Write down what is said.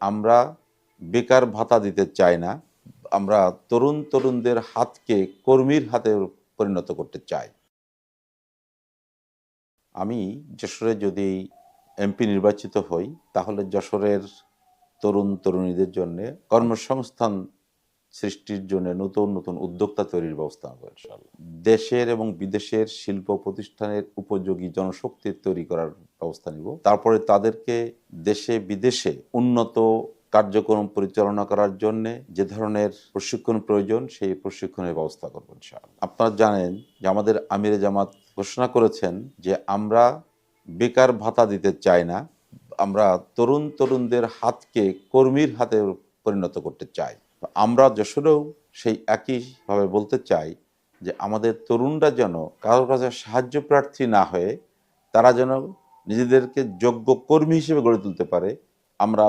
আমরা বেকার ভাতা দিতে চাই না। আমরা তরুণদের হাতকে কর্মীর হাতে পরিণত করতে চাই। আমি যশোরে যদি এমপি নির্বাচিত হই, তাহলে যশোরের তরুণীদের জন্যে কর্মসংস্থান সৃষ্টির জন্য নতুন উদ্যোক্তা তৈরির ব্যবস্থা হবে ইনশাআল্লাহ। দেশের এবং বিদেশের শিল্প প্রতিষ্ঠানের উপযোগী জনশক্তি তৈরি করার ব্যবস্থা নিব। তারপরে তাদেরকে দেশে বিদেশে উন্নত কার্যক্রম পরিচালনা করার জন্যে যে ধরনের প্রশিক্ষণ প্রয়োজন, সেই প্রশিক্ষণের ব্যবস্থা করব ইনশাআল্লাহ। আপনারা জানেন যে আমাদের আমিরে জামাত ঘোষণা করেছেন যে আমরা বেকার ভাতা দিতে চাই না। আমরা তরুণদের হাতকে কর্মীর হাতে পরিণত করতে চাই। তো আমরা যশোরেও সেই একইভাবে বলতে চাই যে আমাদের তরুণরা যেন কারোর কাছে সাহায্য প্রার্থী না হয়ে তারা যেন নিজেদেরকে যোগ্য কর্মী হিসেবে গড়ে তুলতে পারে। আমরা